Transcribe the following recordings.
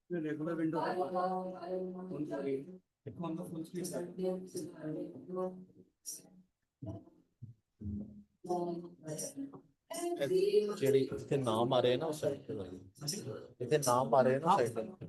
Regular window on the full screen side. ਜਿਹੜੀ ਇੱਥੇ ਨਾਮ ਆ ਰਹੇ ਨਾ ਉਸ ਸਾਈਡ ਤੇ ਇੱਥੇ ਨਾਮ ਆ ਰਹੇ ਨਾ ਸਾਈਡ ਤੇ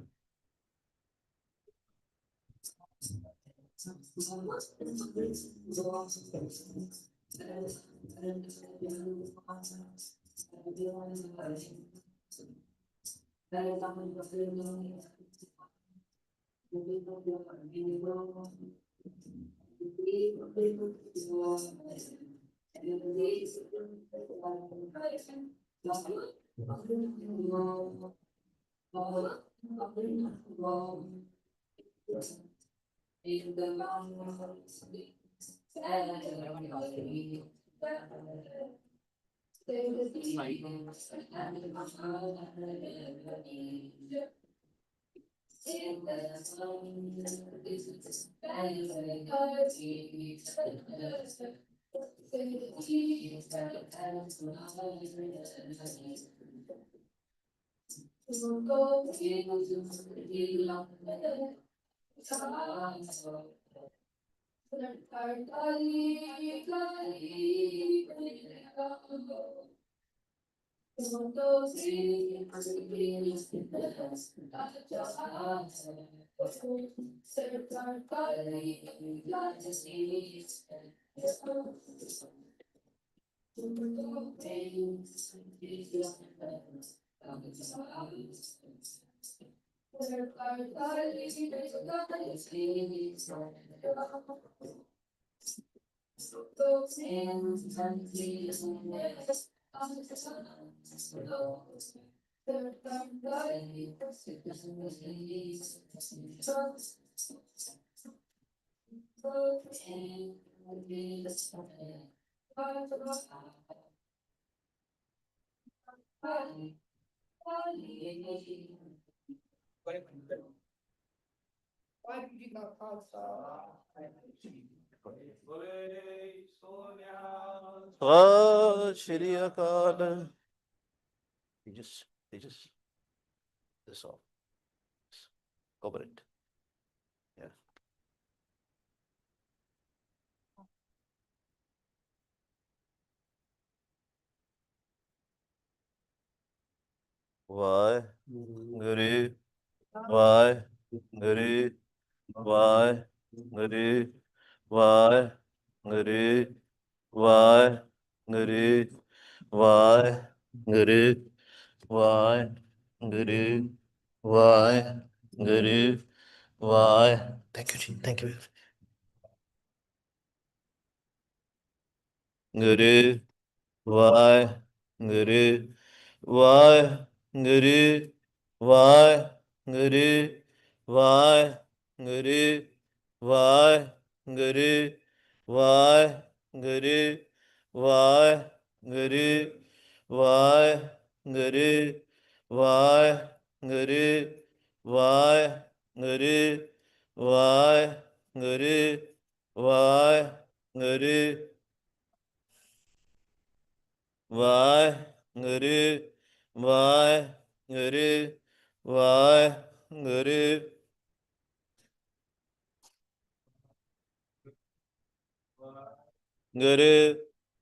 Shri Akal. They just this off. Cover it. Yeah. Why? Guru. Why? Guru. Why? Guru. Why? Guru. Why? Guru. Why? Guru. Why? Guru. Why? Guru. Why? Thank you, Ji. Thank you. Guru. Why? Guru. Why? Guru. Why? Guru. Why? Guru. Why? Guru. Why? Guru. Why? Guru. Why? Guru. Why? Guru. Why? Guru. Why? Guru. Why? Guru. Why? Guru. Why? Guru. Why? Guru. Guru.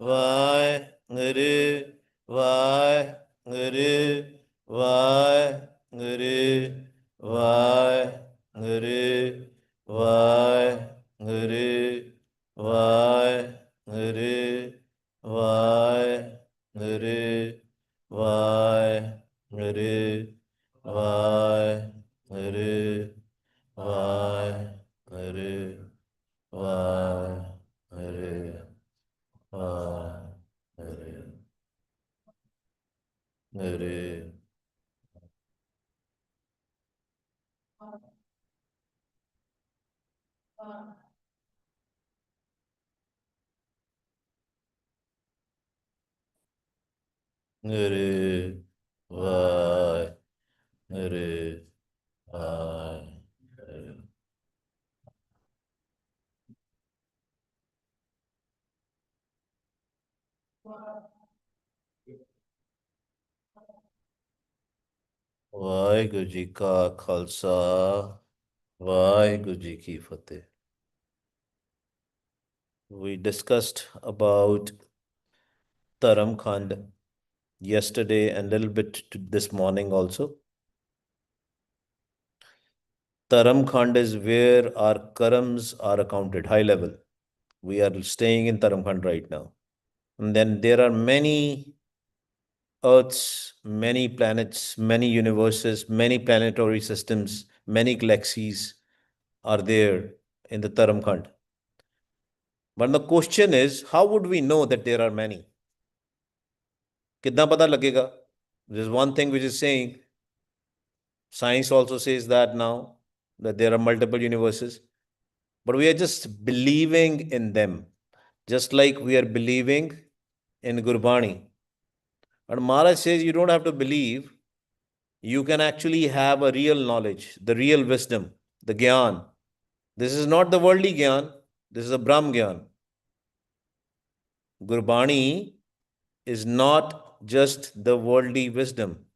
Vāi-Guru, Vāi-Guru, Vāi-Guru, Vāi-Guru, Vāi-Guru, Vāi-Guru, Vāi-Guru, Vāi-Guru, Vāi-Guru, Vāi-Guru, Vāi-Guru. Hare Hare Hare Vai Hare Vai Hare Waheguru ji ਕਾ ਖਾਲਸਾ ਵਾਹਿਗੁਰੂ ਜੀ ਕੀ ਫਤਿਹ. We discussed about Dharam Khand yesterday and a little bit this morning also. Dharam Khand is where our karams are accounted, high level. We are staying in Dharam Khand right now. And then there are many Earths, many planets, many universes, many planetary systems, many galaxies are there in the Dharam Khand. But the question is, how would we know that there are many? कितना पता लगेगा? There's one thing which is saying, science also says that now, that there are multiple universes, but we are just believing in them, just like we are believing in Gurbani. And Maharaj says you don't have to believe, you can actually have a real knowledge, the real wisdom, the Gyan. This is not the worldly Gyan, this is a Brahm Gyan. Gurbani is not just the worldly wisdom.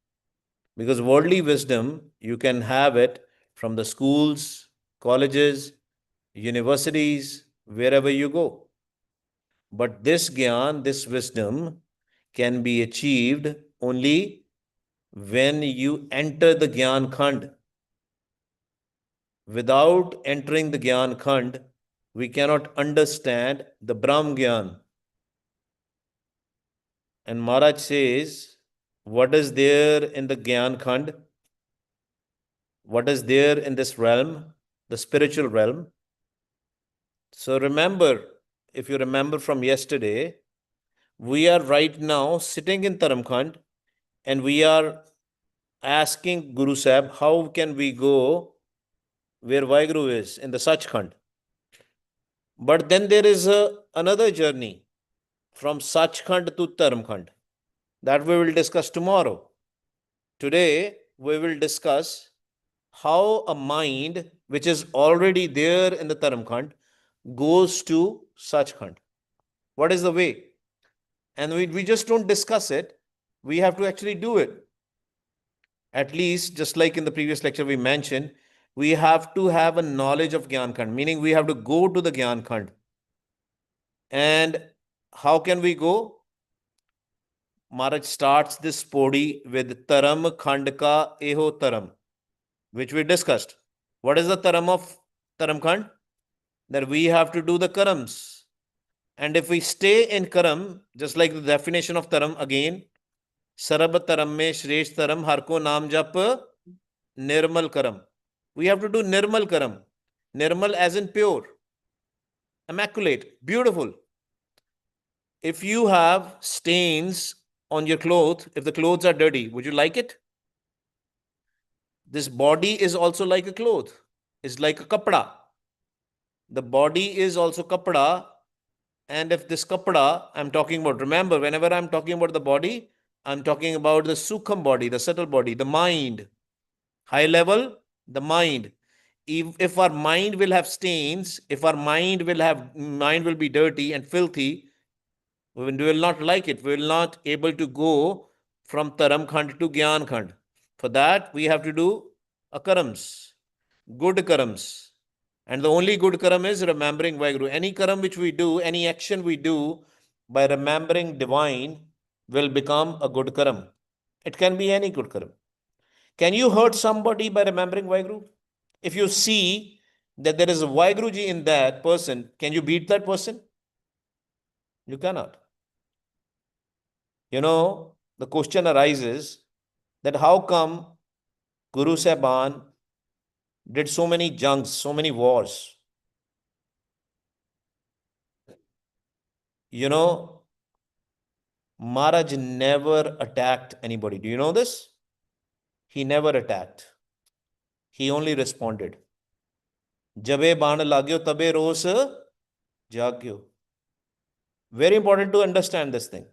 Because worldly wisdom, you can have it from the schools, colleges, universities, wherever you go. But this Gyan, this wisdom, can be achieved only when you enter the Gyan Khand. Without entering the Gyan Khand, we cannot understand the Brahm Gyan. And Maharaj says, what is there in the Gyan Khand? What is there in this realm, the spiritual realm? So remember, if you remember from yesterday, we are right now sitting in Dharam Khand and we are asking Guru Sahib, how can we go where Vaheguru is, in the Sachkhand? But then there is another journey from Sachkhand to Dharam Khand that we will discuss tomorrow. Today, we will discuss how a mind which is already there in the Dharam Khand goes to Sachkhand. What is the way? And we just don't discuss it. We have to actually do it. At least, just like in the previous lecture we mentioned, we have to have a knowledge of Gyan Khand, meaning we have to go to the Gyan Khand. And how can we go? Maharaj starts this podi with Taram Khand ka Eho Taram, which we discussed. What is the Taram of Taram Khand? That we have to do the Karams. And if we stay in Karam, just like the definition of Taram again, Sarab Taram mein Shresh Taram har ko naam jap Nirmal Karam. We have to do Nirmal Karam. Nirmal as in pure, immaculate, beautiful. If you have stains on your clothes, if the clothes are dirty, would you like it? This body is also like a cloth. It's like a kapda. The body is also kapda. And if this kapda I'm talking about, remember, whenever I'm talking about the body, I'm talking about the sukham body, the subtle body, the mind. High level, the mind. If our mind will have stains, if our mind will be dirty and filthy, we will not like it. We will not able to go from Taram Khand to Gyan Khand. For that, we have to do a karams, good karams. And the only good karam is remembering Vaheguru. Any karam which we do, any action we do, by remembering divine will become a good karam. It can be any good karam. Can you hurt somebody by remembering Vaheguru? If you see that there is a Vaheguruji in that person, can you beat that person? You cannot. The question arises that how come Guru Sahban did so many junks, so many wars? Maharaj never attacked anybody. Do you know this? He never attacked. He only responded. Jabe baan lagyo tabe roos jagyo. Very important to understand this thing.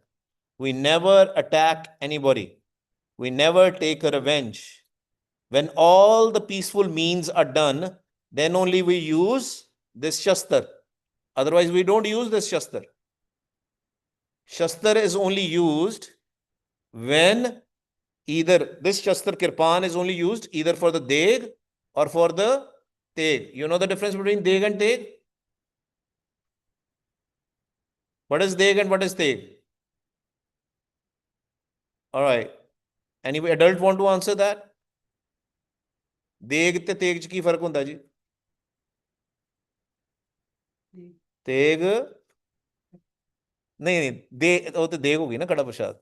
We never attack anybody. We never take a revenge. When all the peaceful means are done, then only we use this Shastar. Otherwise, we don't use this Shastar. Shastar is only used when either this Shastar Kirpan is only used either for the Deg or for the Teg. You know the difference between Deg and Teg? What is Deg and what is Teg? All right. Any adult want to answer that? ਦੇਗ ਤੇ ਤੇਗ ਚ ਕੀ ਫਰਕ ਹੁੰਦਾ ਜੀ? ਤੇਗ ਨਹੀਂ ਦੇ ਉਹ ਤੇ ਦੇਗ ਹੋ ਗਈ ਨਾ ਕੜਾ ਪ੍ਰਸ਼ਾਦ।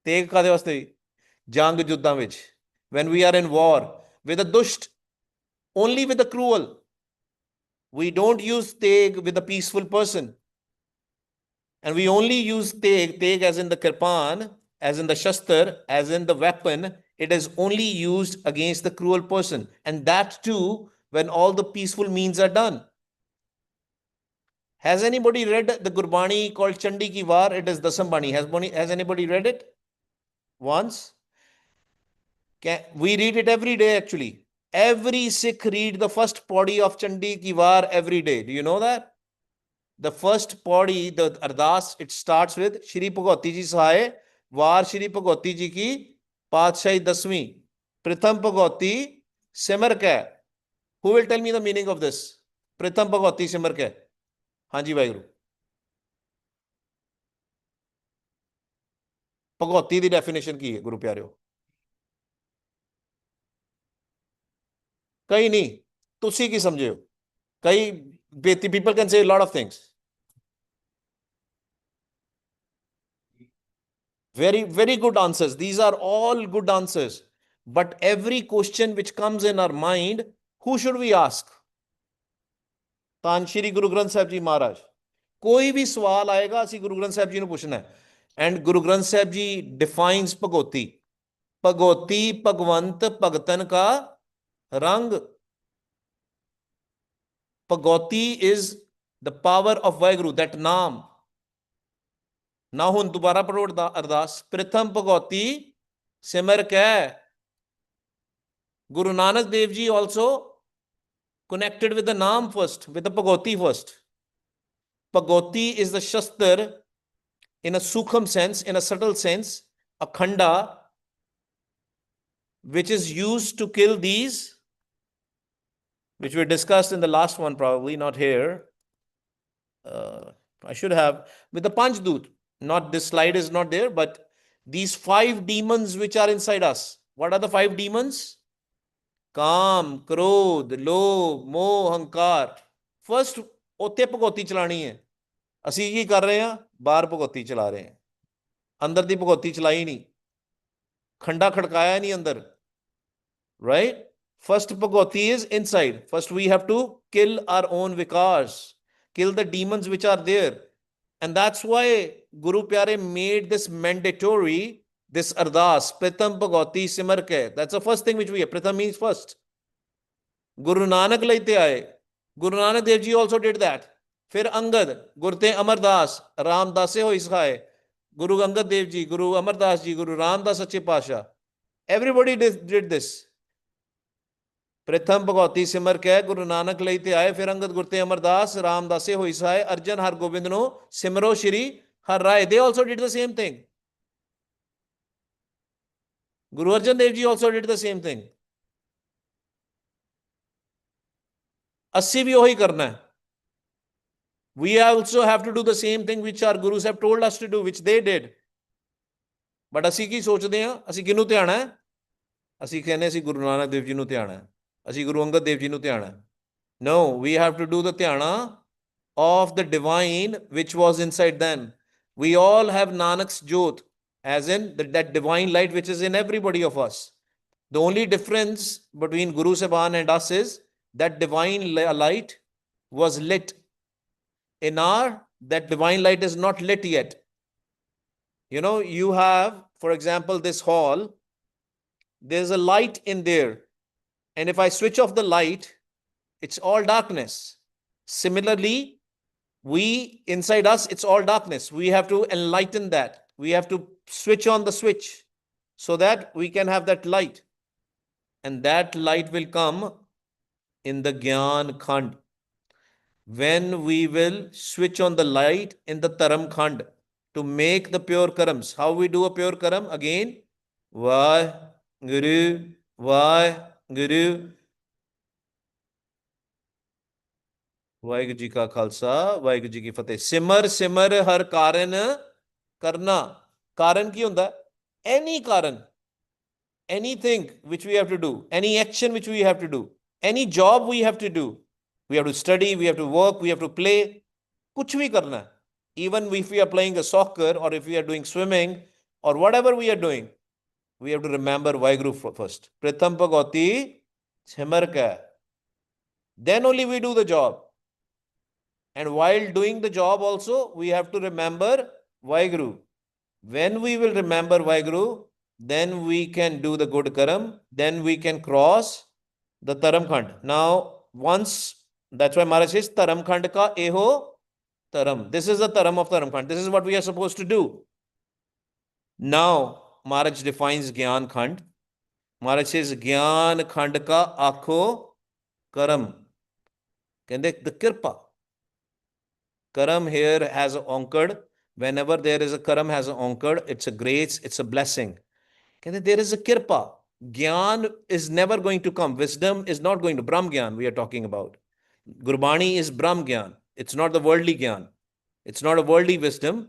ਤੇਗ ਕਾਦੇ ਵਾਸਤੇ? ਜੰਗ ਯੁੱਧਾਂ ਵਿੱਚ, when we are in war with a dusht, only with the cruel. We don't use teg with a peaceful person, and we only use teg as in the kirpan, as in the shastar, as in the weapon. It is only used against the cruel person, and that too when all the peaceful means are done. Has anybody read the Gurbani called Chandi Ki War? It is Dasambani. Has anybody read it once? We read it every day actually. Every Sikh read the first paudi of Chandi Ki War every day. Do you know that? The first paudi, the ardas, it starts with Shri Bhagwati Ji Sahay, War Shri Bhagwati Ji Ki Padshahi Dasवीं, Pritham Bhagwati Simar Kay. Who will tell me the meaning of this? Pritham Bhagwati Simar Kay. Hanji Vaheguru. Bhagwati ਦੀ definition ਕੀ ਹੈ ਗੁਰੂ ਪਿਆਰਿਓ? ਕਈ ਨਹੀਂ, ਤੁਸੀਂ ਕੀ ਸਮਝੇ ਹੋ? ਕਈ people can say a lot of things. Very, very good answers. These are all good answers. But every question which comes in our mind, who should we ask? Tan Shri Guru Granth Sahib Ji Maharaj. कोई भी सवाल आएगा ਅਸੀਂ ਗੁਰੂ ਗ੍ਰੰਥ ਸਾਹਿਬ ਜੀ ਨੂੰ ਪੁੱਛਣਾ ਹੈ। And Guru Granth Sahib ji ਡਿਫਾਈਨਸ ਭਗਉਤੀ। ਭਗਉਤੀ ਭਗਵੰਤ ਭਗਤਨ ਕਾ ਰੰਗ। ਭਗਉਤੀ is the power of Vaheguru, that ਨਾਮ। ਨਾ ਹੁਣ ਦੁਬਾਰਾ ਪੜੋ ਅਰਦਾਸ। ਪ੍ਰਥਮ ਭਗਉਤੀ ਸਿਮਰ ਕੈ। Guru Nanak Dev Ji also connected with the naam first, with the Bhagoti first. Bhagoti is the Shastar in a sukham sense, in a subtle sense, a khanda, which is used to kill these, which we discussed in the last one, probably not here. I should have, with the Panchdoot. Not, this slide is not there, but these 5 demons which are inside us. What are the 5 demons? Kam, Krodh, Lobh, Moh, Hankar. First, ਉੱਥੇ ਭਗਉਤੀ ਚਲਾਣੀ ਹੈ। ਅਸੀਂ ਕੀ ਕਰ ਰਹੇ ਹਾਂ? ਬਾਹਰ ਭਗਉਤੀ ਚਲਾ ਰਹੇ ਹਾਂ। ਅੰਦਰ ਦੀ ਭਗਉਤੀ ਚਲਾਈ ਨਹੀਂ, ਖੰਡਾ ਖੜਕਾਇਆ ਨਹੀਂ ਅੰਦਰ। Right? First Bhagauti is inside. First we have to kill our own vikars, kill the demons which are there. And that's why Guru Pyare made this mandatory, this ardas, Pratham Bhagwati Simar Ke. That's the first thing which we have. Pratham means first. Guru Nanak laite aaye. Guru Nanak Dev Ji also did that. फिर अंगद, गुरते अमरदास, रामदास से हो इसखाए, गुरु अंगद देव जी, गुरु अमरदास जी, गुरु रामदास सच्चे पातशाह. Everybody did this. प्रथम भगवती सिमर कह गुरु नानक लईते आए, फिर अंगद गुरते अमरदास, रामदास से हो इसखाए, अर्जन हर गोविंद नो सिमरो Shri Har Rai. They also did the same thing. Guru Arjan Dev Ji also did the same thing. अस्सी भी वही करना है. We also have to do the same thing which our gurus have told us to do, which they did. But ਅਸੀਂ ਕੀ ਸੋਚਦੇ ਹਾਂ? ਅਸੀਂ ਕਿਹਨੂੰ ਧਿਆਣਾ ਹੈ? ਅਸੀਂ ਕਹਿੰਦੇ ਅਸੀਂ ਗੁਰੂ ਨਾਨਕ ਦੇਵ ਜੀ ਨੂੰ ਧਿਆਣਾ ਹੈ, ਅਸੀਂ ਗੁਰੂ ਅੰਗਦ ਦੇਵ ਜੀ ਨੂੰ ਧਿਆਣਾ ਹੈ. No, we have to do the dhyana of the divine which was inside them. We all have Nanak's Jyot, as in that divine light which is in everybody of us. The only difference between Guru Saban and us is that divine light was lit. In our, that divine light is not lit yet. You know, you have, for example, this hall, there's a light in there. And if I switch off the light, it's all darkness. Similarly, we, inside us, it's all darkness. We have to enlighten that. We have to switch on the switch so that we can have that light. And that light will come in the Gyan Khand. When we will switch on the light in the Taram Khand to make the pure karams. How we do a pure karam? Again, Vah Guru, Vah Guru. Waheguru ji ਕਾ ਖਾਲਸਾ ਵਾਹਿਗੁਰੂ ਜੀ ਕੀ ਫਤਿਹ. ਸਿਮਰ ਸਿਮਰ ਹਰ ਕਾਰਨ ਕਰਨਾ. ਕਾਰਨ ਕੀ ਹੁੰਦਾ? ਐਨੀ ਕਾਰਨ, anything which we have to do, any action which we have to do, any job we have to do. We have to study, we have to work, we have to play. कुछ भी करना है. Even if we are playing a soccer or if we are doing swimming or whatever we are doing, we have to remember Vaheguru first. Pratham Bhagavati Simar ka. Then only we do the job. And while doing the job also, we have to remember Vaheguru. When we will remember Vaheguru, then we can do the good karam, then we can cross the Taram Khand. Now, once, that's why Maharaj says, Taram Khand ka eho Taram. This is the Taram of Taram Khand. This is what we are supposed to do. Now, Maharaj defines Gyan Khand. Maharaj says, Gyan Khand ka akho karam. Kende, the kirpa. Karam here has anchored. Whenever there is a karam has anchored, it's a grace, it's a blessing. There is a kirpa. Gyan is never going to come. Wisdom is not going to. Brahm Gyan we are talking about. Gurbani is Brahm Gyan. It's not the worldly Gyan. It's not a worldly wisdom.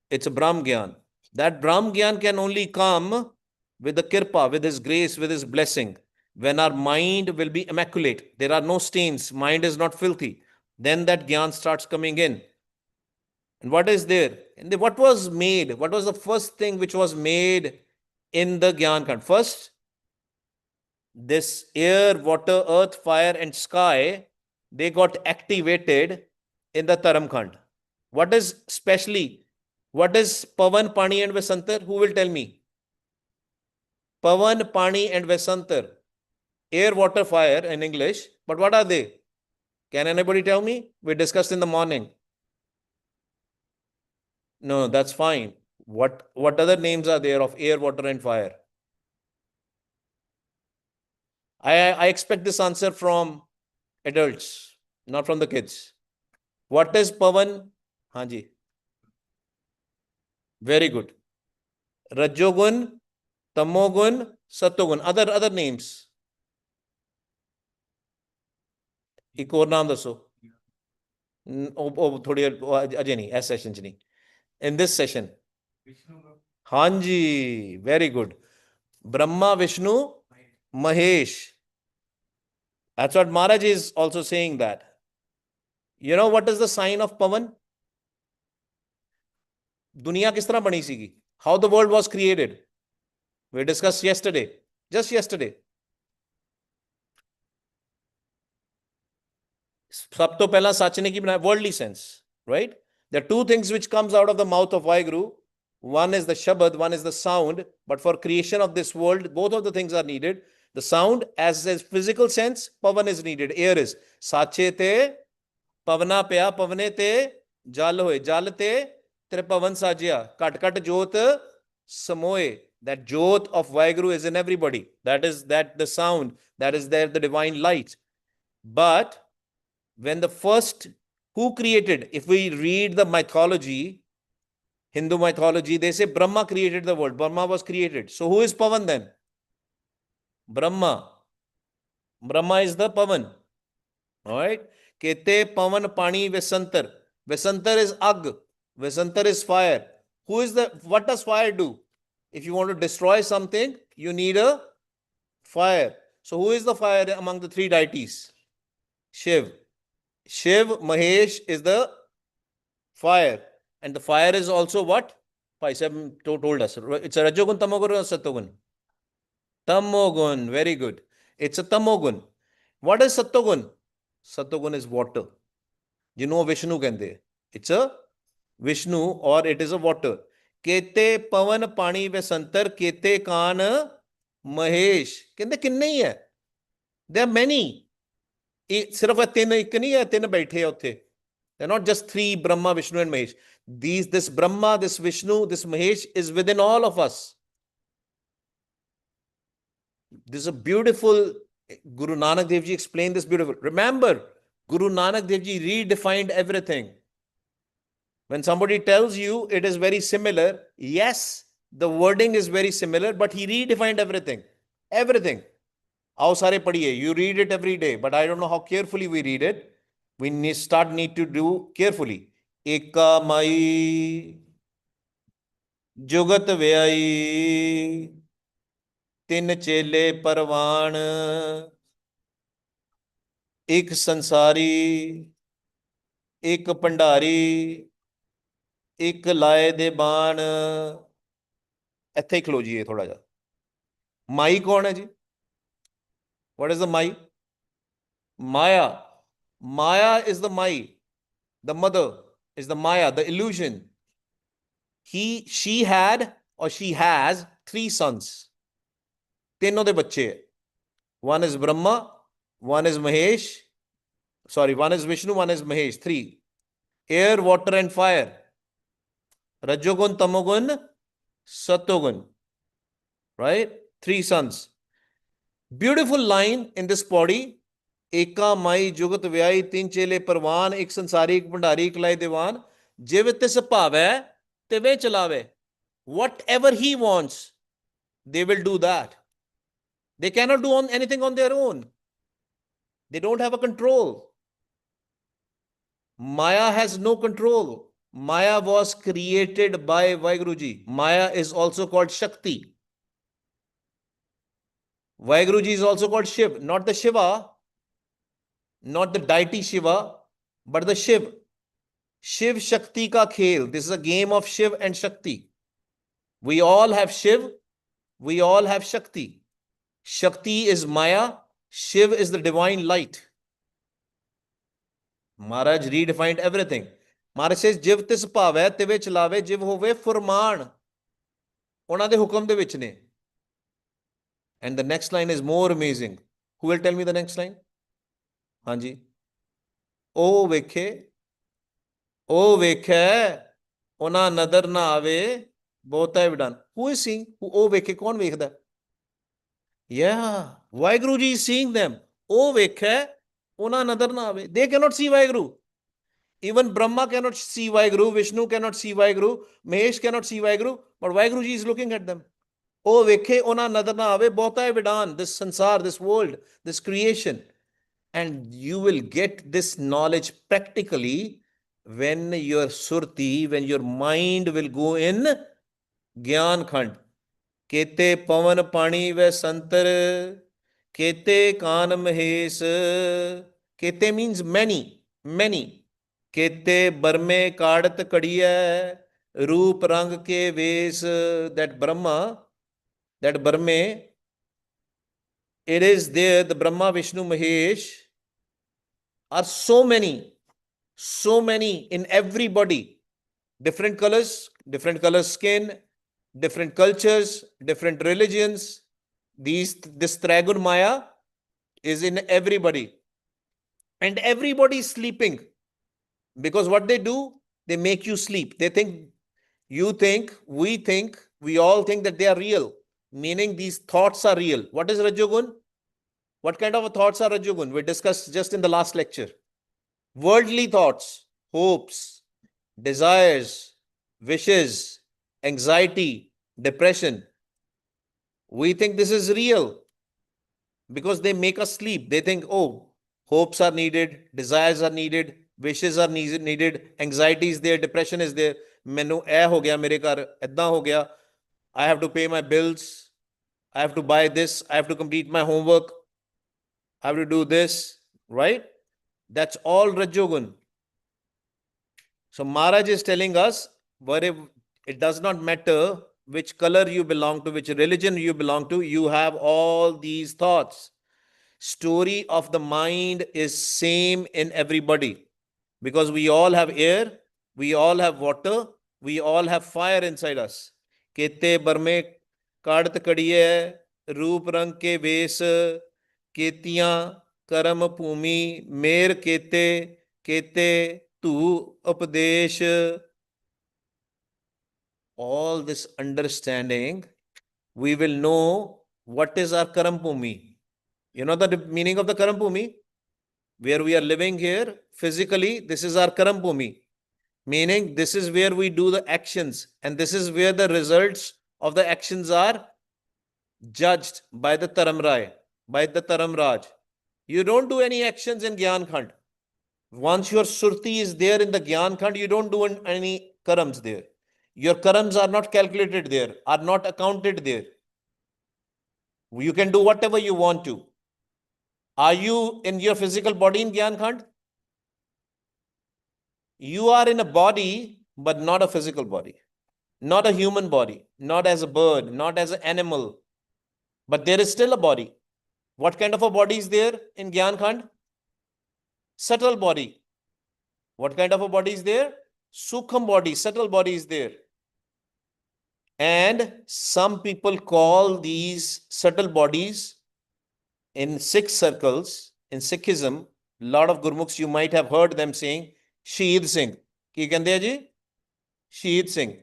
It's a Brahm Gyan. That Brahm Gyan can only come with the kirpa, with his grace, with his blessing. When our mind will be immaculate, there are no stains, mind is not filthy, then that Gyan starts coming in. And what is there? And what was made? What was the first thing which was made in the Gyan Khand? First, this air, water, earth, fire, and sky, they got activated in the Taram Khand. What is specially? What is Pavan, Pani, and Vasantar? Who will tell me? Pavan, Pani, and Vasantar. Air, water, fire in English. But what are they? Can anybody tell me? We discussed in the morning. No, that's fine. What other names are there of air, water, and fire? I expect this answer from adults, not from the kids. What is Pavan? Hanji. Very good. Rajogun, Tamogun, Satogun. Other names. एक और नाम दसो. थोड़ी अजय नहीं, ऐस session च नहीं. In this session. Hanji, very good. Brahma, Vishnu, Mahesh. That's what Maharaj is also saying that. You know what is the sign of Pavan? Dunya kis tarah bani sigi? How the world was created. We discussed yesterday. Just yesterday. सब तो पहला सच ने की बनाया, worldly sense, right? There are two things which comes out of the mouth of Vaheguru. One is the Shabad, one is the sound. But for creation of this world, both of the things are needed. The sound, as a physical sense, Pavan is needed. Air is Sache te, Pavana pya, Pavane te, Jal hoye, Jal te, Tere Pavan sajya, Kat kat jot samoe. That jot of Vaheguru is in everybody. That is that the sound, that is there the divine light. But when the first, who created? If we read the mythology, Hindu mythology, they say Brahma created the world. Brahma was created. So who is Pavan then? Brahma. Brahma is the Pavan. All right. Kete Pavan Pani Vesantar. Vasantar is Ag. Vasantar is fire. What does fire do? If you want to destroy something, you need a fire. So who is the fire among the three deities? Shiv. Shiv, Mahesh is the fire. And the fire is also what? Paisab told us. It's a Rajogun, Tamogun, or Satogun? Tamogun. Very good. It's a Tamogun. What is Satogun? Satogun is water. You know Vishnu kende. It's a Vishnu or it is a water. Kete pavan pani ve santar kete kaan Mahesh. Kende kinne hi hai? There are many. सिर्फ तीन एक नहीं है, तीन बैठे हैं उत्थे. They're not just three, Brahma, Vishnu and Mahesh. This Brahma, this Vishnu, this Mahesh is within all of us. This is a beautiful, Guru Nanak Dev Ji explained this beautiful. Remember, Guru Nanak Dev Ji redefined everything. When somebody tells you it is very similar, yes, the wording is very similar, but he redefined everything. Everything. Aao sare padhiye. You read it every day, but I don't know how carefully we read it. We need to do carefully. Eka mai jugat vyai tin chele parvan ek sansari ek pandari ek laye de baan. ਇੱਥੇ ਹੀ ਖਲੋ ਜੀਏ ਥੋੜਾ ਜਿਹਾ. ਮਾਈ ਕੌਣ ਹੈ ਜੀ? What is the Mai? Maya. Maya is the Mai. The mother is the Maya, the illusion. She had or she has three sons. तीनों दे बच्चे. One is Brahma, one is Mahesh. Sorry, one is Vishnu, one is Mahesh. Three. Air, water and fire. Rajogun, Tamogun, Satogun. Right? Three sons. Beautiful line in this body. Eka mai jugat vyai tin chele parvan ek sansari ek bhandari ek lai devan jiv tis bhave teve chalave. Whatever he wants, they will do that. They cannot do anything on their own. They don't have a control. Maya has no control. Maya was created by Vaiguruji. Maya is also called Shakti. Vaiguruji is also called Shiv, not the Shiva, not the deity Shiva, but the Shiv. Shiv Shakti ka khel. This is a game of Shiv and Shakti. We all have Shiv, we all have Shakti. Shakti is Maya, Shiv is the divine light. Maharaj redefined everything. Maharaj says, Jiv tis bhave tive chalave, jiv hove furman. ਉਹਨਾਂ ਦੇ ਹੁਕਮ ਦੇ ਵਿੱਚ ਨੇ. And the next line is more amazing. Who will tell me the next line? Hanji. O vekhe, ona nadar na ave, both have done. Who is seeing? O vekhe, kaun vekhda? Yeah, Vaiguruji is seeing them. O vekhe, ona nadar na ave. They cannot see Vaiguru. Even Brahma cannot see Vaiguru, Vishnu cannot see Vaiguru, Mahesh cannot see Vaiguru, but Vaiguruji is looking at them. Oh, vekhe ona nadar na ave, bahta vidan, this sansar, this world, this creation. And you will get this knowledge practically when your surti, when your mind will go in Gyan Khand. Kete pavan pani ve santar, kete kaan mahes. Kete means many, many. Kete barme kadat kadiya, roop rang ke ves. That Brahma, that Brahme, it is there, the Brahma, Vishnu, Mahesh are so many in everybody. Different colors skin, different cultures, different religions. This Trigun Maya is in everybody. And everybody is sleeping. Because what they do, they make you sleep. They think, you think, we all think that they are real. Meaning these thoughts are real. What is Rajogun? What kind of thoughts are Rajogun? We discussed just in the last lecture. Worldly thoughts, hopes, desires, wishes, anxiety, depression. We think this is real because they make us sleep. They think, oh, hopes are needed, desires are needed, wishes are needed, anxiety is there, depression is there. ਮੈਨੂੰ ਇਹ ਹੋ ਗਿਆ ਮੇਰੇ ਘਰ, ਏਦਾਂ ਹੋ ਗਿਆ, I have to pay my bills, I have to buy this, I have to complete my homework, I have to do this, right? That's all Rajogun. So Maharaj is telling us, it does not matter which color you belong to, which religion you belong to, you have all these thoughts. Story of the mind is same in everybody, because we all have air, we all have water, we all have fire inside us. Kete barme kadat kadiye roop rang ke ves ketiyan karam bhumi mer kete kete tu upadesh. All this understanding, we will know what is our karam bhumi. You know the meaning of the karam bhumi? Where we are living here physically, this is our karam bhumi, meaning this is where we do the actions, and this is where the results of the actions are judged by the Taramrai, by the Taramraj. You don't do any actions in Gyan Khand. Once your surti is there in the Gyan Khand, you don't do any karams there. Your karams are not calculated there, are not accounted there. You can do whatever you want to. Are you in your physical body in Gyan Khand? You are in a body, but not a physical body, not a human body, not as a bird, not as an animal, but there is still a body. What kind of a body is there in Gyan Khand? Subtle body. What kind of a body is there? Sukham body, subtle body is there. And some people call these subtle bodies, in Sikh circles, in Sikhism, a lot of Gurmukhs, you might have heard them saying, Shaheed Singh. Ki kande hai ji? Shaheed Singh.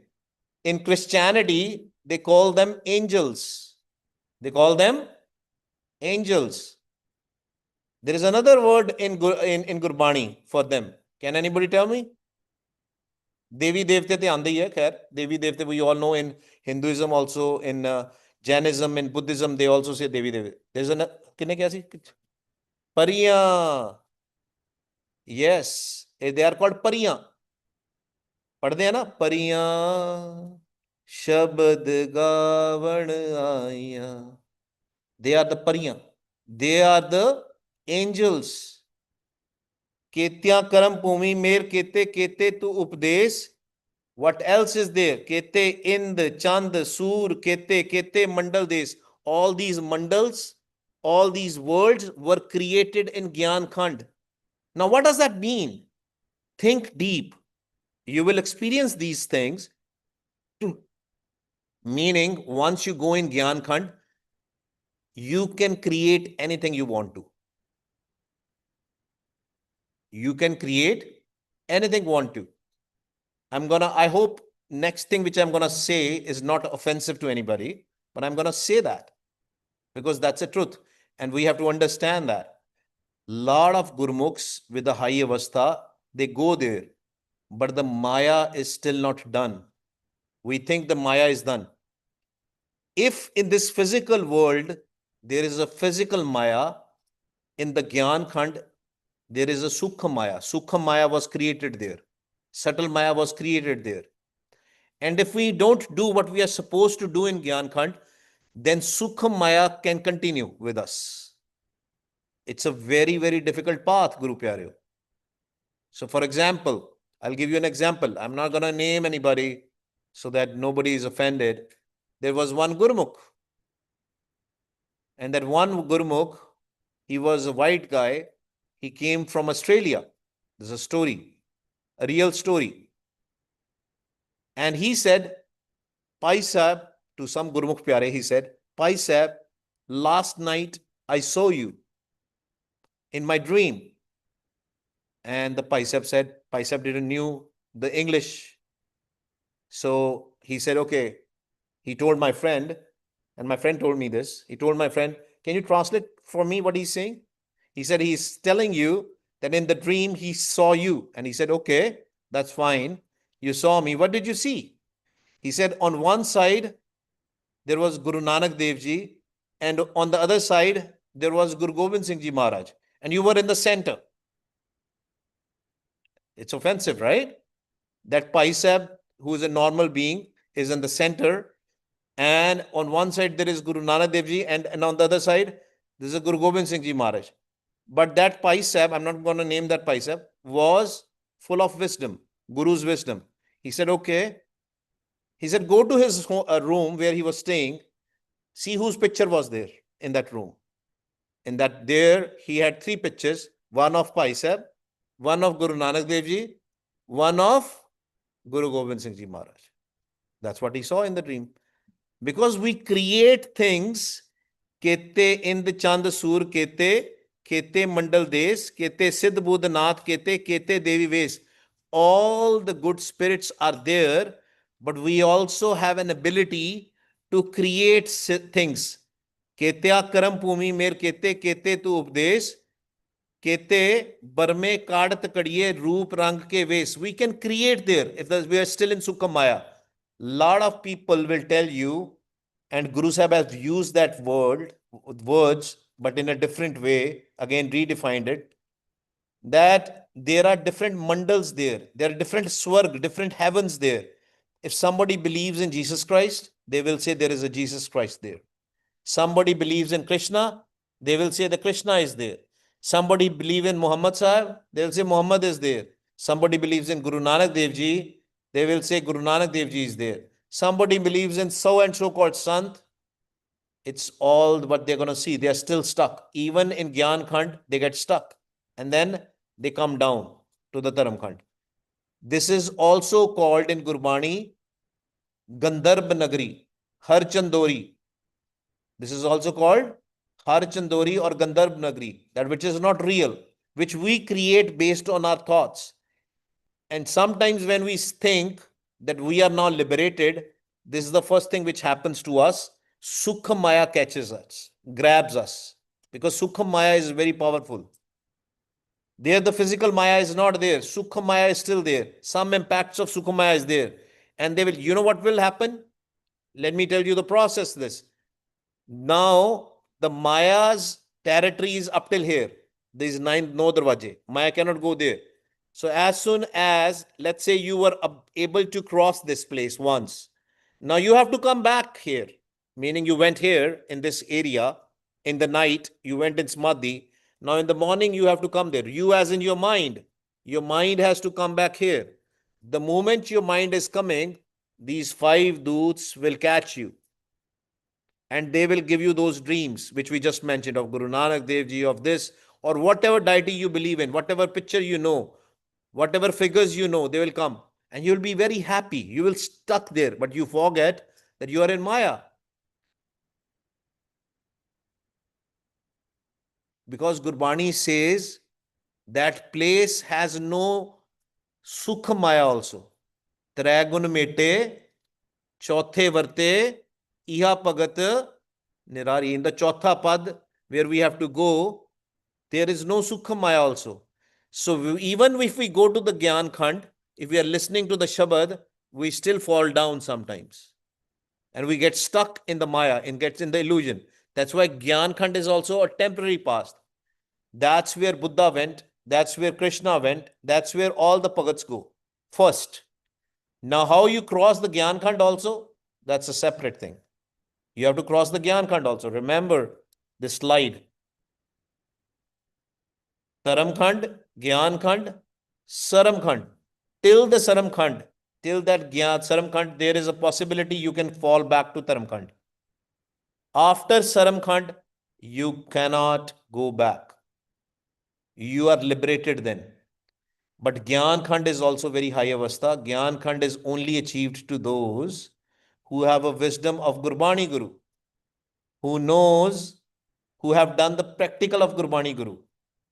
In Christianity, they call them angels. They call them angels. There is another word in Gurbani for them. Can anybody tell me? Devi Devte te aande hi hai, khair. Devi Devte, we all know in Hinduism also, in Jainism, in Buddhism, they also say Devi Devte. There's a किन्ने क्या सी परियां. Yes, they are called परियां. पढ़ते हैं ना, परियां शब्द गावण आइयां. They are the परियां. They are the angels. केत्या करम भूमि मेर केते केते तू उपदेश. What else is there? Kete Ind, Chand, Sur, Kete, Kete, Mandal Des. All these mandals, all these worlds were created in Gyan Khand. Now, what does that mean? Think deep. You will experience these things. Meaning, once you go in Gyan Khand, you can create anything you want to. You can create anything you want to. I hope next thing which I'm going to say is not offensive to anybody, but I'm going to say that because that's the truth. And we have to understand that. Lot of Gurmukhs with the high avastha, they go there, but the Maya is still not done. We think the Maya is done. If in this physical world, there is a physical Maya, in the Gyan Khand, there is a Sukha Maya. Sukha Maya was created there. Subtle Maya was created there. And if we don't do what we are supposed to do in Gyan Khand, then Sukha Maya can continue with us. It's a very, very difficult path, Guru Pyareo. So for example, I'll give you an example. I'm not going to name anybody so that nobody is offended. There was one Gurmukh. And that one Gurmukh, he was a white guy. He came from Australia. There's a story. A real story. And he said, Pai Sahib, to some Gurmukh Pyare, he said, Pai Sahib, last night I saw you in my dream. And the Pai Sahib said, Pai Sahib didn't knew the English. So he said, okay. He told my friend, and my friend told me this. He told my friend, can you translate for me what he's saying? He said, he's telling you that in the dream he saw you. And he said, okay, that's fine. You saw me. What did you see? He said, on one side, there was GuruNanak Dev Ji, and on the other side, there was Guru Gobind Singh Ji Maharaj. And you were in the center. It's offensive, right? That Pai Sahib, who is a normal being, is in the center. And on one side, there is Guru Nanak Dev Ji, and on the other side, there's a Guru Gobind Singh Ji Maharaj. But that Pai Sahib, I'm not going to name that Pai Sahib, was full of wisdom, Guru's wisdom. He said, okay. He said, go to his room where he was staying, see whose picture was there in that room. In that there, he had three pictures, one of Pai Sahib, one of Guru Nanak Dev Ji, one of Guru Gobind Singh Ji Maharaj. That's what he saw in the dream. Because we create things, kete ind chand sur kete, kete mandal des, kete siddh buddh nath kete, kete devi ves. All the good spirits are there, but we also have an ability to create things. Ketya karam bhumi mer kete, kete tu updesh, kete barme kadat kadiye roop rang ke ves. We can create there if we are still in Sukha Maya. Lot of people will tell you, and Guru Sahib has used that words, but in a different way, again redefined it, that there are different mandals there. There are different swarg, different heavens there. If somebody believes in Jesus Christ, they will say there is a Jesus Christ there. Somebody believes in Krishna, they will say the Krishna is there. Somebody believes in Muhammad Sahib, they will say Muhammad is there. Somebody believes in Guru Nanak Dev Ji, they will say Guru Nanak Dev Ji is there. Somebody believes in so and so called Sant, it's all what they're going to see. They're still stuck. Even in Gyan Khand, they get stuck. And then they come down to the Dharam Khand. This is also called in Gurbani Gandharb Nagari, Har Chandori. This is also called Har Chandori or Gandharb Nagari, that which is not real, which we create based on our thoughts. And sometimes when we think that we are now liberated, this is the first thing which happens to us. Sukha Maya catches us, grabs us, because Sukha Maya is very powerful. There the physical Maya is not there. Sukha Maya is still there. Some impacts of Sukha Maya is there. And they will, you know what will happen? Let me tell you the process this. Now, the Maya's territory is up till here. There is no darwaje. Maya cannot go there. So as soon as, let's say you were able to cross this place once, now you have to come back here. Meaning you went here in this area, in the night, you went in Samadhi. Now in the morning, you have to come there. You as in your mind has to come back here. The moment your mind is coming, these 5 doots will catch you. And they will give you those dreams, which we just mentioned, of Guru Nanak Dev Ji, of this, or whatever deity you believe in, whatever picture you know, whatever figures you know, they will come. And you'll be very happy. You will stuck there, but you forget that you are in Maya. Because Gurbani says that place has no Sukha Maya also. Tragun mete, chothe varte, iha pagat nirari. In the chotha pad, where we have to go, there is no Sukha Maya also. So even if we go to the Gyan Khand, if we are listening to the Shabad, we still fall down sometimes. And we get stuck in the Maya, and gets in the illusion. That's why Gyan Khand is also a temporary past. That's where Buddha went. That's where Krishna went. That's where all the Pagats go first. Now, how you cross the Gyan Khand also, that's a separate thing. You have to cross the Gyan Khand also. Remember this slide. Dharam Khand, Gyan Khand, Saram Khand. Till the Saram Khand, till that Gyan Saram Khand, there is a possibility you can fall back to Dharam Khand. After Saram Khand, you cannot go back. You are liberated then. But Gyan Khand is also very high avastha. Gyan Khand is only achieved to those who have a wisdom of Gurbani Guru, who knows, who have done the practical of Gurbani Guru.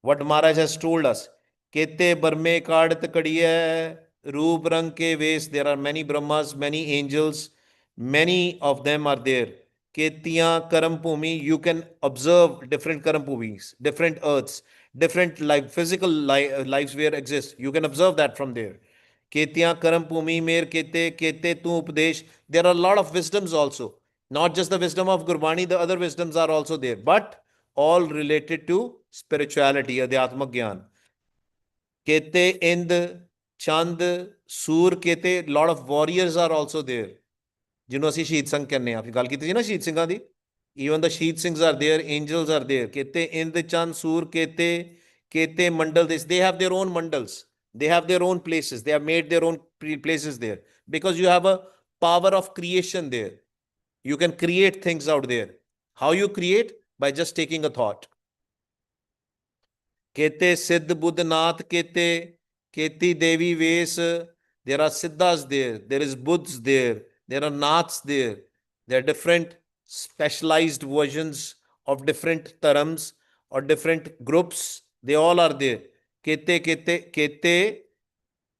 What Maharaj has told us. Kete barme kadat kadiye, roop rang ke ves. There are many Brahmas, many angels. Many of them are there. Ketiya karam bhumi. You can observe different karam bhumis, different earths, different physical lives where exist. You can observe that from there. Ketiya karam bhumi mer kete, kete tu updesh. There are a lot of wisdoms also. Not just the wisdom of Gurbani, the other wisdoms are also there. But all related to spirituality, Adhyatma Gyan. Kete ind ਚੰਦ ਸੂਰ ਕੇਤੇ lot of warriors are also there, ਜਿਹਨੂੰ ਅਸੀਂ ਸ਼ਹੀਦ ਸਿੰਘ ਕਹਿੰਦੇ ਆ। ਗੱਲ ਕੀਤੀ ਸੀ ਨਾ ਸ਼ਹੀਦ ਸਿੰਘਾਂ ਦੀ, even the ਸ਼ਹੀਦ ਸਿੰਘs are there, angels are there। ਕੇਤੇ ਇੰਦ ਚੰਦ ਸੂਰ ਕੇਤੇ ਮੰਡਲ, they have their own mandals, they have their own places, they have made their own places there, because you have a power of creation there, you can create things out there। how you create? By just taking a thought। Kete Siddh Buddhanath Keti Devi Ves, there are Siddhas there, there is Buddhs there, there are Naths there, there are different specialized versions of different dharams or different groups, they all are there। Kete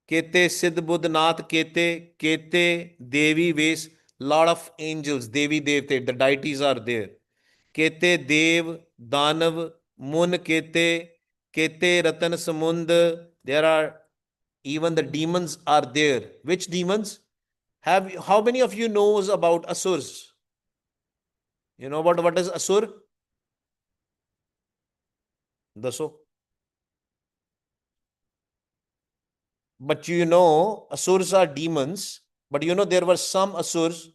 Siddh Buddhanath Kete Devi Ves, lot of angels, Devi Devte, the deities are there। Kete Dev Danav Mun Kete Ratan Samund, there are even the demons are there। Which demons? How many of you knows about asurs? You know about what is asur? Daso. But you know, asurs are demons, but you know there were some asurs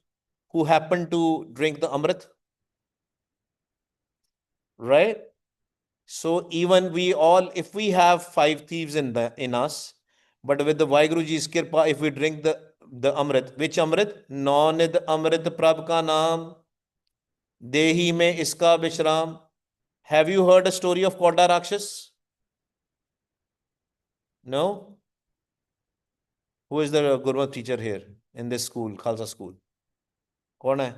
who happened to drink the amrit, right? So even we all, if we have 5 thieves in us, but with the Vaheguruji's kirpa, if we drink the amrit, which amrit? Naunid amrit prabh ka naam, dehi mein iska vishram। Have you heard a story of Koda Rakshas? No? Who is the Gurmat teacher here in this school, Khalsa school? Kaun hai?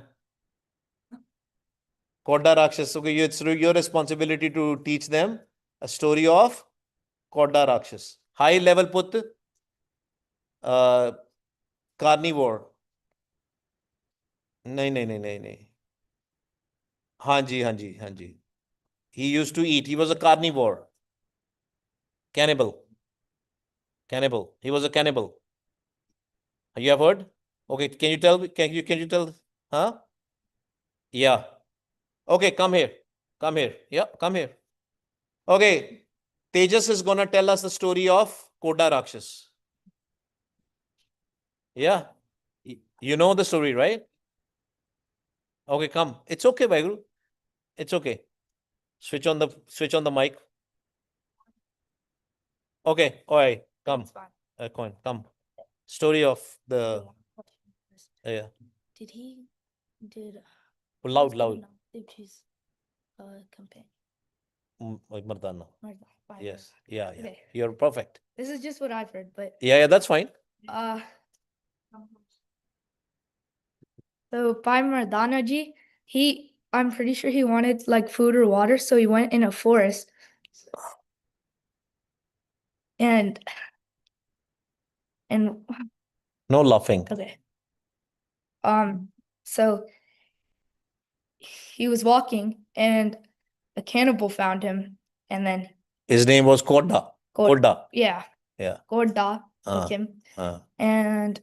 Koda Rakshas. Okay, it's your responsibility to teach them a story of Koda Rakshas। High level put, carnivore। नहीं। हाँ जी। He used to eat, he was a carnivore, cannibal। He was a cannibal। You have heard? Okay, can you tell? Huh? Yeah। Okay, come here। Yeah, come here। Okay, Tejas is gonna tell us the story of Koda Rakshas। Yeah, you know the story, right? Okay, come। It's okay, Vaiguru, it's okay। Switch on the mic। Okay, all right, come। Come। Story of the yeah. Did Loud campaign? Mardana। Yes, yeah. Okay. You're perfect। This is just what I've heard, but Yeah, that's fine। so Bhai Mardana ji, I'm pretty sure he wanted like food or water, so he went in a forest. And No laughing। okay. So he was walking and a cannibal found him, and then His name was Koda। Yeah. Yeah। Koda took him. And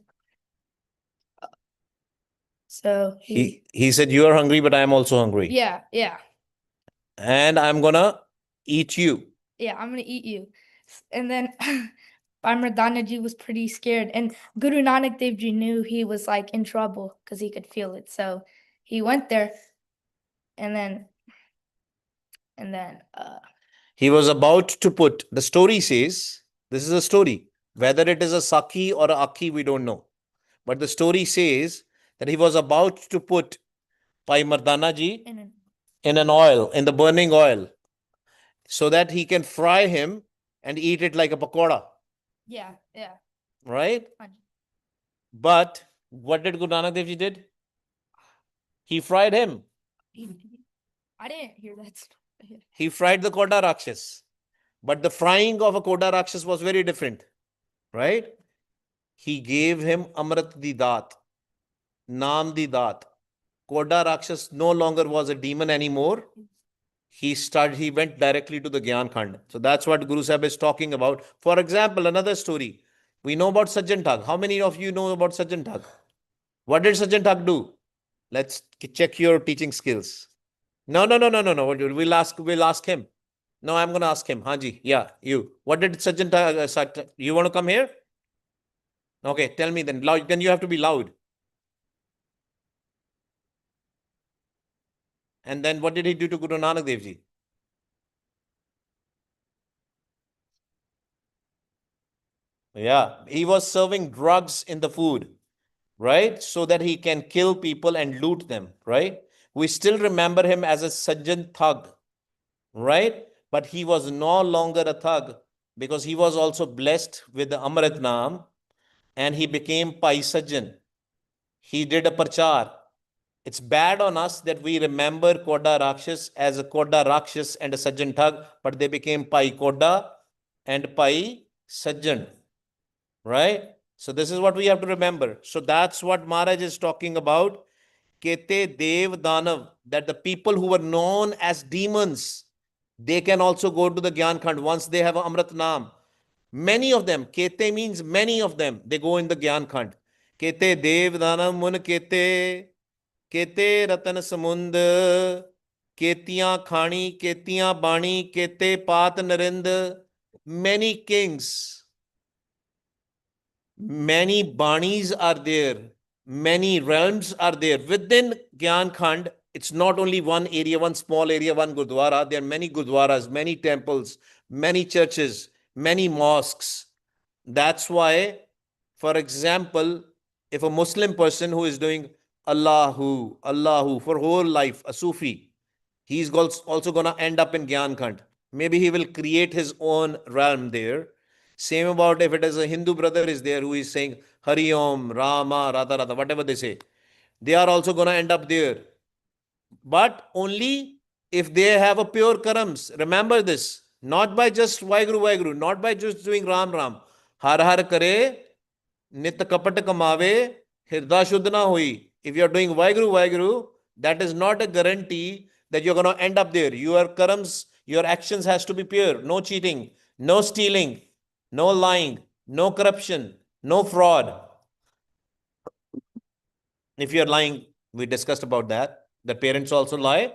so he said, you are hungry, but I am also hungry, yeah. and I'm gonna eat you। Yeah, I'm gonna eat you. And then Bhai Mardana ji was pretty scared, and Guru Nanak Dev ji knew he was like in trouble because he could feel it. So he went there, and then He was about to put, the story says, this is a story, whether it is a Sakhi or a Akhi, we don't know, but the story says that he was about to put Bhai Mardana ji in an oil, in the burning oil, so that he can fry him and eat it like a pakoda, yeah. right? But what did Guru Nanak Dev Ji did? He fried him. I didn't hear that story. He fried the Koda Rakshas. But the frying of a Koda Rakshas was very different, right? He gave him Amrit di Daat, Naam di Daat. Koda Rakshas no longer was a demon anymore. He went directly to the Gyan Khand. So that's what Guru Sahib is talking about. For example, another story. We know about Sajjan Thak. How many of you know about Sajjan Thak? What did Sajjan Thak do? Let's check your teaching skills. No. We'll ask him. No, I'm going to ask him. Haji, yeah, you. What did Sajjan Thak, you want to come here? Okay, tell me then. Loud. Then you have to be loud. And then what did he do to Guru Nanak Dev Ji? Yeah, he was serving drugs in the food, right? So that he can kill people and loot them, right? We still remember him as a Sajjan thug, right? But he was no longer a thug because he was also blessed with the Amrit Naam and he became Pai Sajjan. He did a prachar. It's bad on us that we remember Koda Rakshas as a Koda Rakshas and a Sajjan thug, but they became Pai Koda and Pai Sajjan, right? So this is what we have to remember. So that's what Maharaj is talking about. Kete Dev Danav, that the people who were known as demons, they can also go to the Gyan Khand once they have Amrit Naam. Many of them, Kete means many of them, they go in the Gyan Khand. Kete Dev Danav Mun Kete, Kete Ratan Samund, Ketiyan Khani, Ketiyan Bani, Kete Pat Narind, many kings. Many banis are there, many realms are there. Within Gyan Khand, it's not only one area, one small area, one Gurdwara. There are many Gurdwaras, many temples, many churches, many mosques. That's why, for example, if a Muslim person who is doing Allahu, Allahu for whole life, a Sufi, he's also going to end up in Gyan Khand. Maybe he will create his own realm there. Same about if it is a Hindu brother is there who is saying Hari Om, Rama, Radha Radha, whatever they say. They are also going to end up there. But only if they have a pure karams. Remember this. Not by just Vaiguru Vaiguru, not by just doing Ram Ram. Har har kare, nit kapat kamave, hirda shuddh na hui. If you are doing Vaiguru Vaiguru, that is not a guarantee that you're going to end up there. Your karams, your actions has to be pure. No cheating, no stealing, no lying, no corruption, no fraud. If you're lying, we discussed about that. The parents also lie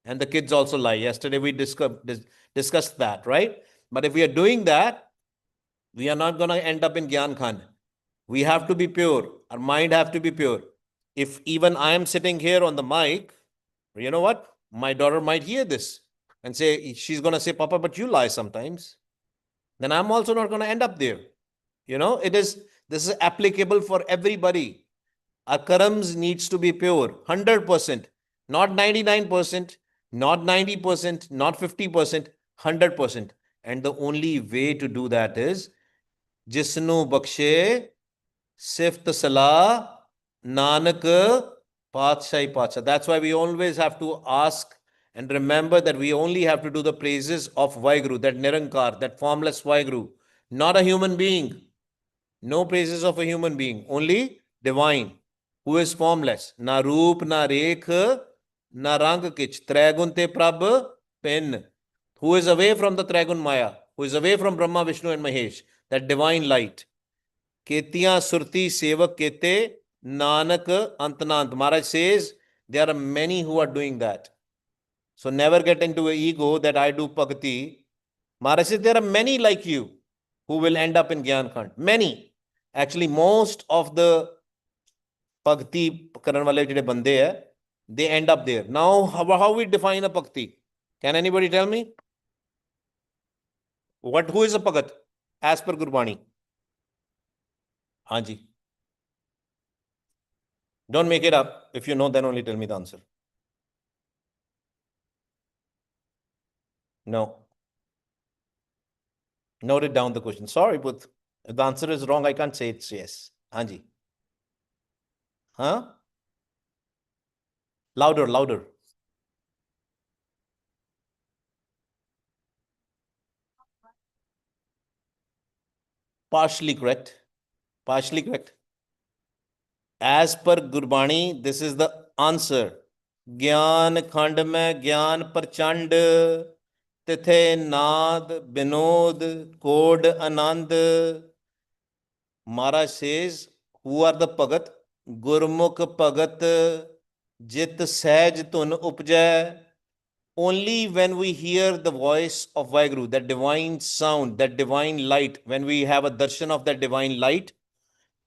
and the kids also lie. Yesterday we discussed that, right? But if we are doing that, we are not going to end up in Gyan Khan. We have to be pure. Our mind have to be pure. If even I am sitting here on the mic, you know what? My daughter might hear this and say, she's going to say, Papa, but you lie sometimes. Then I'm also not going to end up there. You know, this is applicable for everybody. Our karams needs to be pure, 100%, not 99%, not 90%, not 50%, 100%. And the only way to do that is Jisnu Bakshe Sift Salah Nanak Patshahi Patsha. That's why we always have to ask and remember that we only have to do the praises of Vaiguru, that Nirankar, that formless Vaiguru, not a human being. No praises of a human being, only divine, who is formless. Na roop, na rekh, na rang kich. Tragun te prabh pen. Who is away from the Tragun Maya, who is away from Brahma, Vishnu, and Mahesh, that divine light. Ketiyan surti sevak kete nanak antanant. Maharaj says there are many who are doing that. So never get into an ego that I do bhakti. Maharaj says there are many like you who will end up in Gyan Khand. Many. Actually, most of the bhakti karan wale jede bande hai, they end up there. Now, how we define a bhakti? Can anybody tell me? Who is a bhagat as per Gurbani? Hanji. Don't make it up. If you know, then only tell me the answer. No. Note it down the question. Sorry, but if the answer is wrong, I can't say it's yes. Hanji. Huh? Louder, louder. Partially correct. Partially correct. As per Gurbani, this is the answer. Gyan khand mein gyan prachand, tithe naad binod kod anand. Maharaj says, who are the Bhagat? Gurmukh Bhagat, jit sahaj tun upjay. Only when we hear the voice of Vaheguru, that divine sound, that divine light, when we have a darshan of that divine light,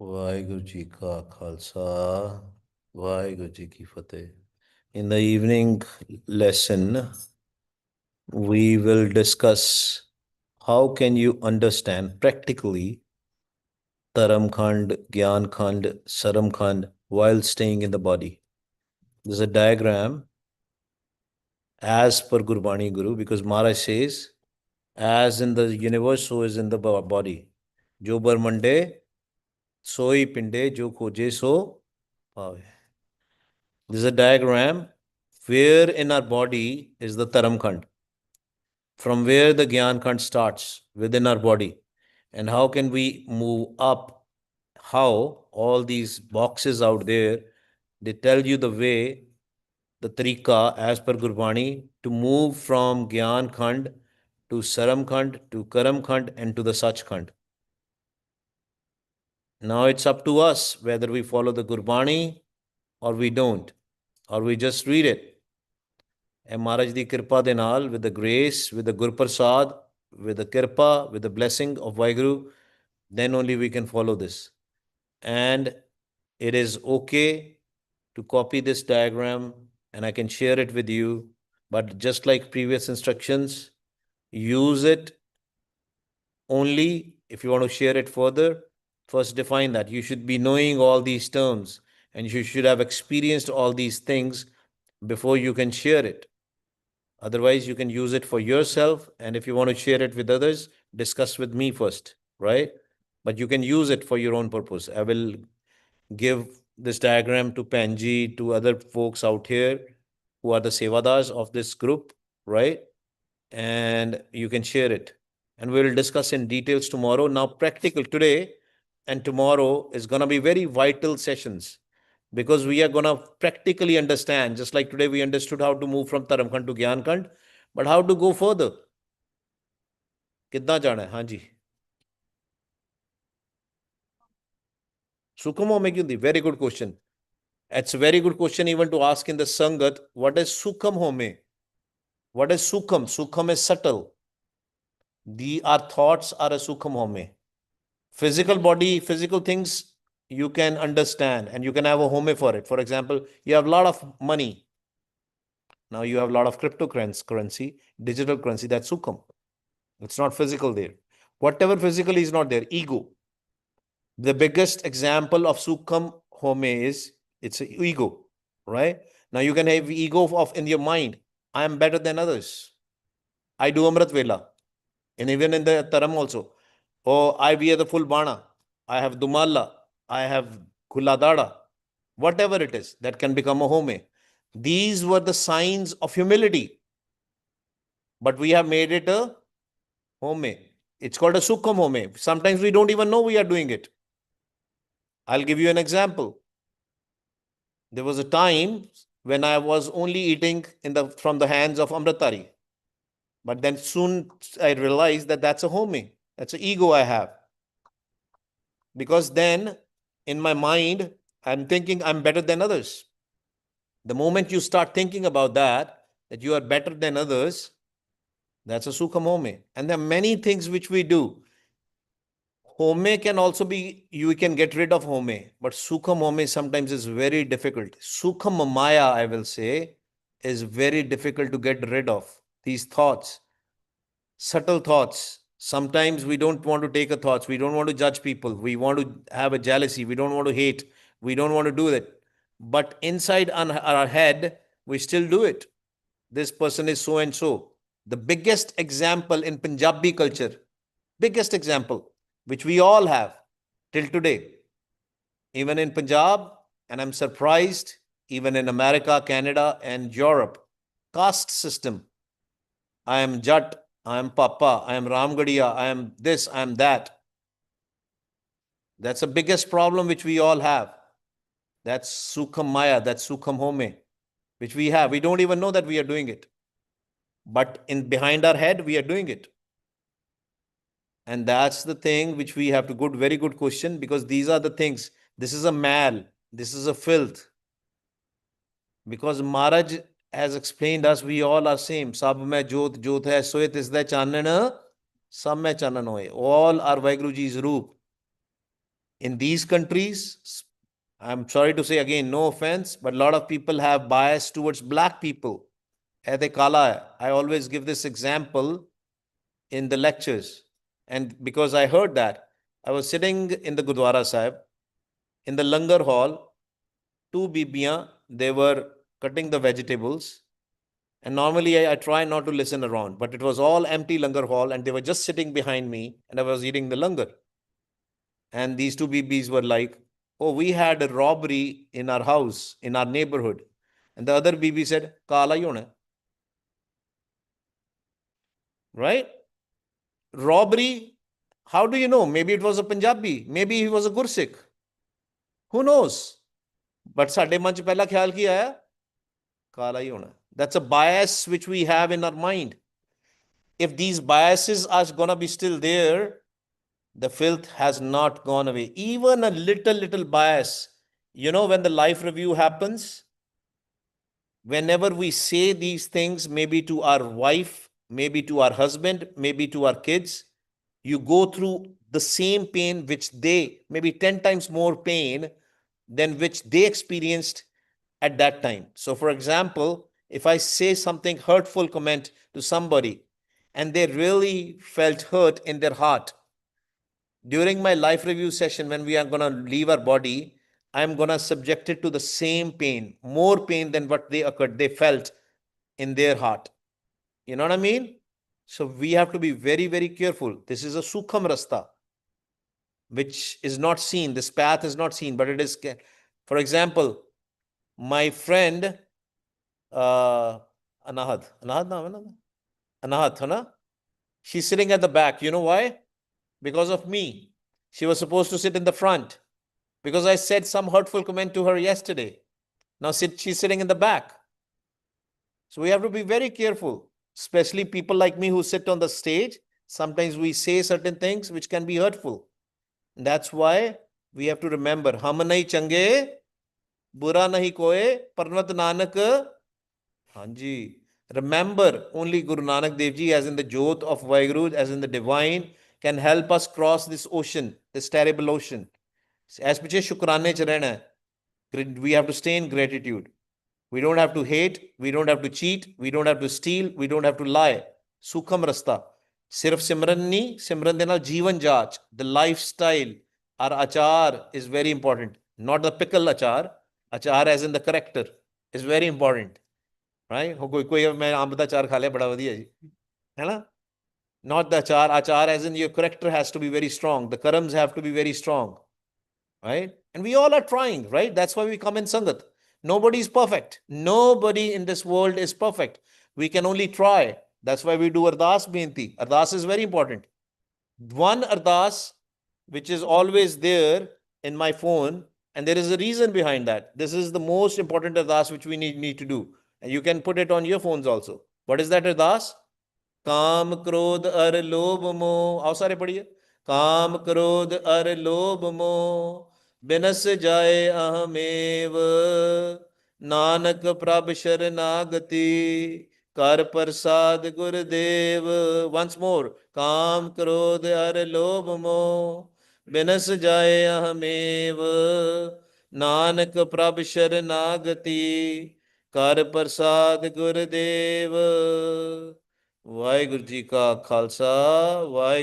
Waheguru ji ਕਾ ਖਾਲਸਾ ਵਾਹਿਗੁਰੂ ਜੀ ਕੀ ਫਤਿਹ. In the evening lesson, we will discuss how can you understand practically Taramkhand, Gyankhand, Saramkhand while staying in the body. There's a diagram as per Gurbani Guru, because Maharaj says, as in the universe, so is in the body. Jo Barmande, soi pinde, jo khoje, so paave. This is a diagram where in our body is the Taramkhand, from where the Gyankhand starts within our body, and how can we move up. How all these boxes out there, they tell you the way, the tarika as per Gurbani to move from Gyan Khand to Saram Khand to Karam Khand and to the Sach Khand. Now it's up to us whether we follow the Gurbani or we don't, or we just read it. And Maharaj di Kirpa de naal, with the grace, with the Gurprasad, with the Kirpa, with the blessing of Vaheguru, then only we can follow this. And it is okay to copy this diagram and I can share it with you. But just like previous instructions, use it only if you want to share it further. First, define that. You should be knowing all these terms and you should have experienced all these things before you can share it. Otherwise, you can use it for yourself. And if you want to share it with others, discuss with me first, right? But you can use it for your own purpose. I will give this diagram to Panji, to other folks out here who are the Sevadars of this group, right? And you can share it. And we'll discuss in details tomorrow. Now, practical today and tomorrow is going to be very vital sessions because we are going to practically understand, just like today we understood how to move from Dharamkhand to Gyankhand, but how to go further. कितना जाना है? हाँ जी. Sukham home kyun thi? Very good question. It's a very good question even to ask in the Sangat. What is Sukham home? What is Sukham? Sukham is subtle. Our thoughts are a Sukham home. Physical body, physical things you can understand and you can have a home for it. For example, you have a lot of money. Now you have a lot of cryptocurrency, digital currency, that's Sukham. It's not physical there. Whatever physical is not there, ego. The biggest example of Sukham home is it's an ego, right? Now you can have ego of in your mind. I am better than others. I do Amrit Vela. And even in the Taram also. Oh, I wear the full bana. I have Dumalla. I have Kuladada. Whatever it is, that can become a home. These were the signs of humility. But we have made it a home. It's called a Sukham home. Sometimes we don't even know we are doing it. I'll give you an example. There was a time when I was only eating from the hands of Amritari. But then soon I realized that that's a home. That's an ego I have. Because then in my mind, I'm thinking I'm better than others. The moment you start thinking about that you are better than others, that's a Sukham home. And there are many things which we do. Home can also be, you can get rid of home, but Sukham home sometimes is very difficult. Sukham Maya, I will say, is very difficult to get rid of. These thoughts, subtle thoughts. Sometimes we don't want to take a thoughts. We don't want to judge people. We want to have a jealousy. We don't want to hate. We don't want to do that. But inside our head, we still do it. This person is so and so. The biggest example in Punjabi culture, biggest example, which we all have till today, even in Punjab, and I'm surprised, even in America, Canada, and Europe, caste system. I am Jat, I am Papa, I am Ramgadiya, I am this, I am that. That's the biggest problem which we all have. That's Sukham Maya, that's Sukham Home, which we have. We don't even know that we are doing it. But behind our head, we are doing it. And that's the thing which we have to very good question, because these are the things. This is a mal, this is a filth. Because Maharaj has explained us, we all are same. Sab mein jyot, jyot hai, soit is the chanan, sab mein chanan hoye. All are Vaheguruji's roop. In these countries, I'm sorry to say again, no offense, but a lot of people have bias towards black people. I always give this example in the lectures. And because I heard that, I was sitting in the Gurdwara Sahib, in the Langar hall, two bibiyan, they were cutting the vegetables. And normally I try not to listen around, but it was all empty Langar hall and they were just sitting behind me and I was eating the Langar. And these two bibis were like, oh, we had a robbery in our house, in our neighborhood. And the other bibi said, Kala yona. Right? Robbery, how do you know? Maybe it was a Punjabi. Maybe he was a Gursikh. Who knows? But ਸਾਡੇ ਮਨ ਚ ਪਹਿਲਾ ਖਿਆਲ ਕੀ ਆਇਆ? ਕਾਲਾ ਹੀ ਹੋਣਾ. That's a bias which we have in our mind. If these biases are going to be still there, the filth has not gone away. Even a little bias. You know, when the life review happens, whenever we say these things, maybe to our wife, maybe to our husband, maybe to our kids, you go through the same pain which they, maybe 10 times more pain than which they experienced at that time. So, for example, if I say something hurtful comment to somebody and they really felt hurt in their heart, during my life review session, when we are going to leave our body, I'm going to subject it to the same pain, more pain than what they felt in their heart. You know what I mean? So we have to be very, very careful. This is a sukham rasta, which is not seen. This path is not seen, but it is. For example, my friend, Anahat, Anahat, she's sitting at the back. You know why? Because of me. She was supposed to sit in the front because I said some hurtful comment to her yesterday. Now she's sitting in the back. So we have to be very careful, especially people like me who sit on the stage. Sometimes we say certain things which can be hurtful. And that's why we have to remember, Hum nahi change, bura nahi koe, Parvat Nanak. Hanji. Remember, only Guru Nanak Dev Ji, as in the Jot of Vaheguru, as in the divine, can help us cross this ocean, this terrible ocean. As piche shukrane ch rehna hai. We have to stay in gratitude. We don't have to hate, we don't have to cheat, we don't have to steal, we don't have to lie. Sukham rasta. Sirf Simran nahi, Simran de naal jeevan jaach. The lifestyle, our achar is very important. Not the pickle achar. Achar as in the character is very important. Right? कोई मैं आम दा अचार खा लिया बड़ा वधिया जी है ना not the achar as in your character has to be very strong, the karams have to be very strong, right? And we all are trying, right? That's why we come in sangat. Nobody is perfect. Nobody in this world is perfect. We can only try. That's why we do ardas beinti. Ardas is very important. One ardas which is always there in my phone, and there is a reason behind that. This is the most important ardas which we need to do. And you can put it on your phones also. What is that ardas? काम क्रोध अर लोभ मोह, आओ सारे पढ़िए. काम क्रोध अर लोभ मोह बिनस जाए अहमेव, नानक प्रभ शरणागति कर प्रसाद गुरुदेव. Once more. काम क्रोध अर लोभ मोह बिनस जाए अहमेव, नानक प्रभ शरणागति कर प्रसाद गुरुदेव. वाहिगुरु जी का खालसा, वाहिगुरु